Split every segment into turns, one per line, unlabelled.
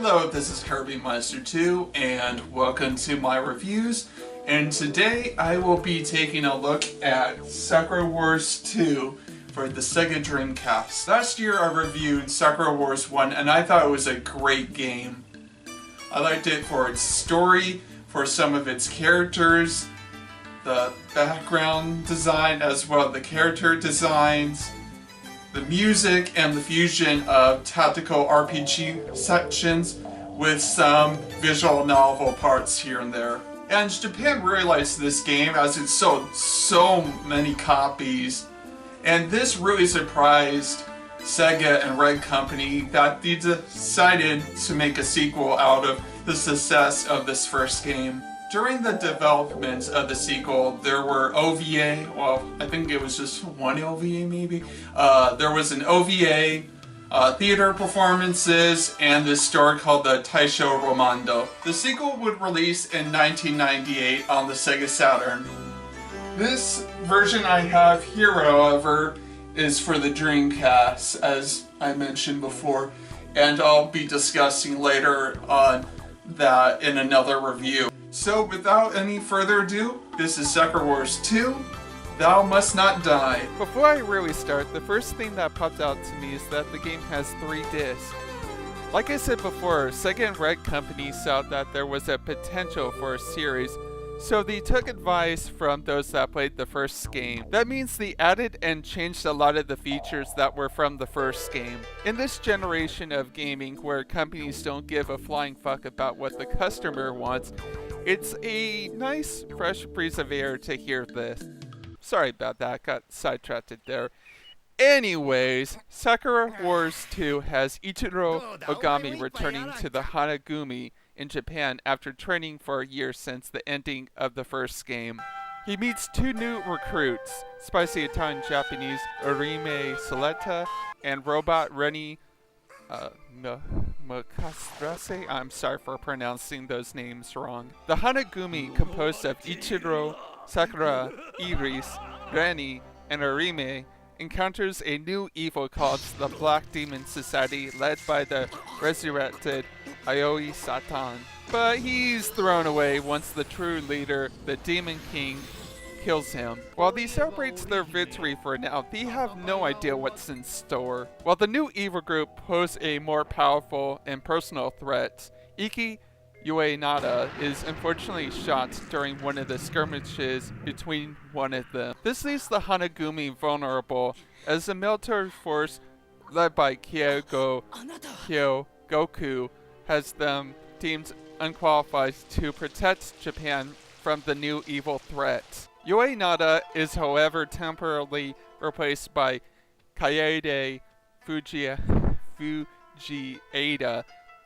Hello, this is Kirby-Meister2, and welcome to my reviews. And today I will be taking a look at Sakura Wars 2 for the Sega Dreamcast. Last year I reviewed Sakura Wars 1 and I thought it was a great game. I liked it for its story, for some of its characters, the background design as well as the character designs, the music, and the fusion of tactical RPG sections with some visual novel parts here and there. And Japan really likes this game as it sold so many copies, and this really surprised Sega and Red Company that they decided to make a sequel out of the success of this first game. During the development of the sequel, there were OVA, well, I think it was just one OVA maybe. There was an OVA, theater performances, and this story called the Taisho Romando. The sequel would release in 1998 on the Sega Saturn. This version I have here, however, is for the Dreamcast, as I mentioned before, and I'll be discussing later on that in another review. So without any further ado, this is Sakura Wars 2, Thou Must Not Die.
Before I really start, the first thing that popped out to me is that the game has 3 discs. Like I said before, Sega and Red Company saw that there was a potential for a series, so they took advice from those that played the first game. That means they added and changed a lot of the features that were from the first game. In this generation of gaming where companies don't give a flying fuck about what the customer wants, it's a nice fresh breeze of air to hear this. Sorry about that, got sidetracked there. Anyways, Sakura Wars 2 has Ichiro Ogami returning to the Hanagumi in Japan after training for a year since the ending of the first game. He meets 2 new recruits, spicy Italian Japanese Urime Soletta and robot Reni Makastrase. I'm sorry for pronouncing those names wrong. The Hanagumi, composed of Ichiro, Sakura, Iris, Reni, and Urime, encounters a new evil called the Black Demon Society, led by the resurrected Aoi Satan. But he's thrown away once the true leader, the Demon King, kills him. While he celebrates their victory for now, they have no idea what's in store. While the new evil group pose a more powerful and personal threat, Iki Uenada is unfortunately shot during one of the skirmishes between one of them. This leaves the Hanagumi vulnerable as the military force led by Kyogoku has them deemed unqualified to protect Japan from the new evil threat. Uenada is however temporarily replaced by Kaede Fujieda,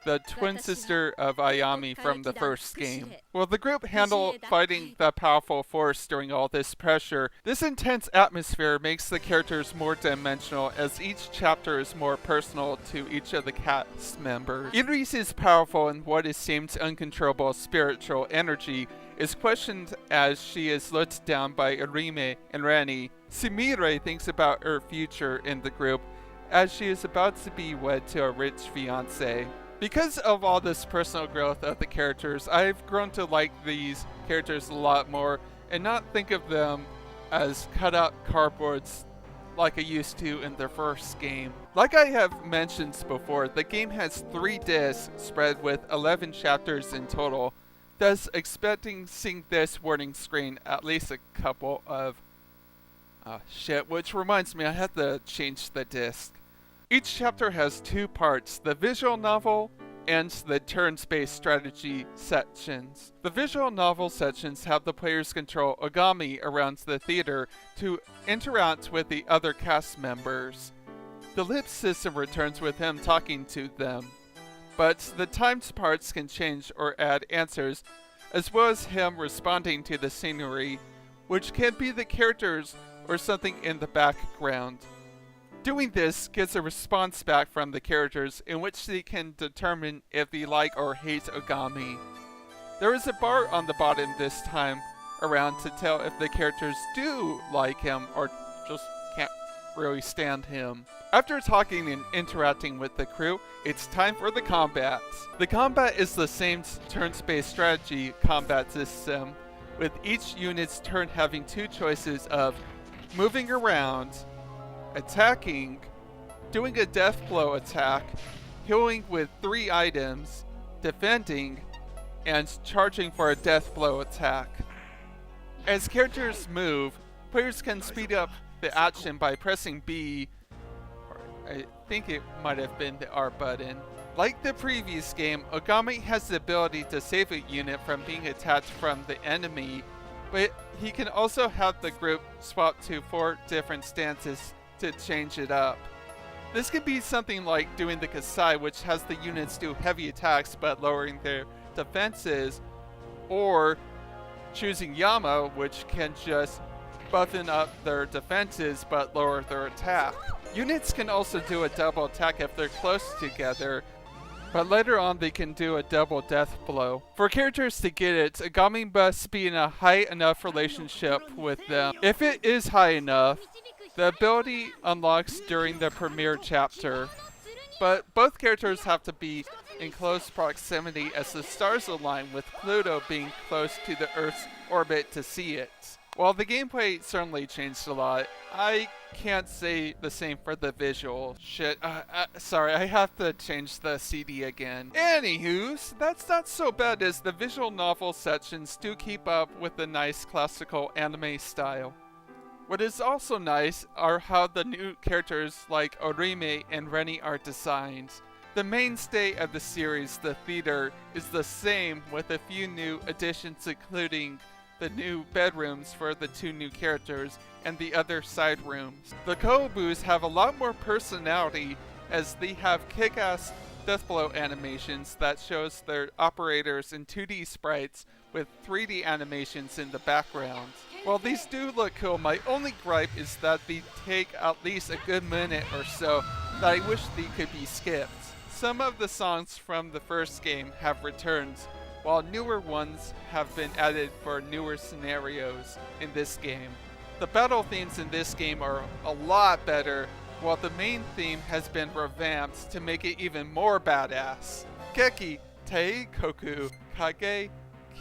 the twin sister of Ayami from the first game. Will the group handle fighting the powerful force during all this pressure? This intense atmosphere makes the characters more dimensional as each chapter is more personal to each of the cast members. Iris' powerful and what is seemed uncontrollable spiritual energy is questioned as she is looked down by Urime and Reni. Sumire thinks about her future in the group as she is about to be wed to a rich fiancé. Because of all this personal growth of the characters, I've grown to like these characters a lot more and not think of them as cut-out cardboards like I used to in their first game. Like I have mentioned before, the game has 3 discs spread with 11 chapters in total, thus expecting seeing this warning screen at least a couple of... shit, which reminds me I have to change the disc. Each chapter has 2 parts, the visual novel and the turn-based strategy sections. The visual novel sections have the players control Ogami around the theater to interact with the other cast members. The lip system returns with him talking to them, but the timed parts can change or add answers, as well as him responding to the scenery, which can be the characters or something in the background. Doing this gets a response back from the characters in which they can determine if they like or hate Ogami. There is a bar on the bottom this time around to tell if the characters do like him or just can't really stand him. After talking and interacting with the crew, it's time for the combat. The combat is the same turn-based strategy combat system, with each unit's turn having two choices of moving around, attacking, doing a death blow attack, healing with 3 items, defending, and charging for a death blow attack. As characters move, players can speed up the action by pressing B, or I think it might have been the R button. Like the previous game, Ogami has the ability to save a unit from being attacked from the enemy, but he can also have the group swap to 4 different stances to change it up. This could be something like doing the Kasai, which has the units do heavy attacks but lowering their defenses, or choosing Yama, which can just buffing up their defenses but lower their attack. Units can also do a double attack if they're close together, but later on they can do a double death blow. For characters to get it, Ogami must be in a high enough relationship with them. If it is high enough, the ability unlocks during the premiere chapter, but both characters have to be in close proximity as the stars align, with Pluto being close to the Earth's orbit to see it. While the gameplay certainly changed a lot, I can't say the same for the visual. Sorry, I have to change the CD again. Anywho, that's not so bad, as the visual novel sections do keep up with the nice classical anime style. What is also nice are how the new characters like Orime and Rennie are designed. The mainstay of the series, the theater, is the same, with a few new additions including the new bedrooms for the 2 new characters and the other side rooms. The Koobus have a lot more personality, as they have kick-ass deathblow animations that shows their operators in 2D sprites with 3D animations in the background. While these do look cool, my only gripe is that they take at least a good minute or so that I wish they could be skipped. Some of the songs from the first game have returned, while newer ones have been added for newer scenarios in this game. The battle themes in this game are a lot better, while the main theme has been revamped to make it even more badass. Keki Tei Koku Kage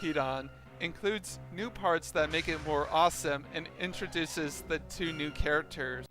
Kiran includes new parts that make it more awesome and introduces the 2 new characters.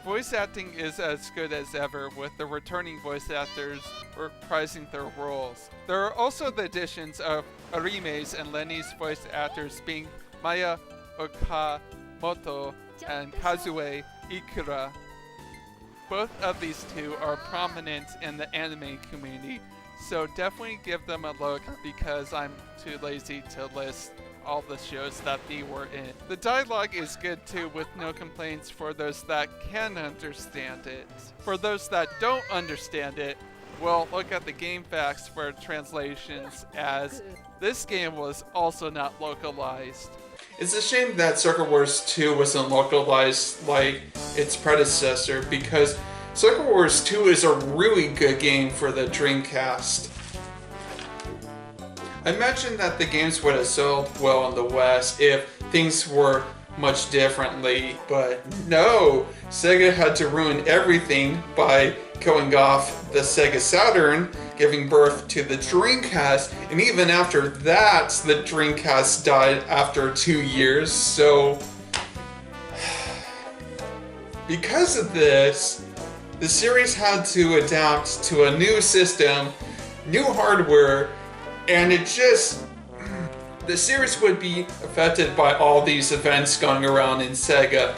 Voice acting is as good as ever, with the returning voice actors reprising their roles. There are also the additions of Arime's and Lenny's voice actors being Maya Okamoto and Kazue Ikura. Both of these 2 are prominent in the anime community, so definitely give them a look, because I'm too lazy to list all the shows that they were in. The dialogue is good too, with no complaints for those that can understand it. For those that don't understand it, well, look at the game facts for translations, as this game was also not localized.
It's a shame that Sakura Wars 2 wasn't localized like its predecessor, because Sakura Wars 2 is a really good game for the Dreamcast. I imagine that the games would have sold well in the West if things were much differently, but no! Sega had to ruin everything by killing off the Sega Saturn, giving birth to the Dreamcast, and even after that, the Dreamcast died after 2 years, so... Because of this, the series had to adapt to a new system, new hardware, and it just... The series would be affected by all these events going around in Sega.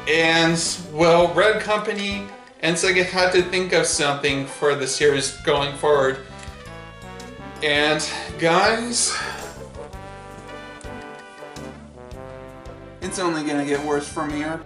And, well, Red Company and Sega had to think of something for the series going forward. And, guys... It's only gonna get worse from here.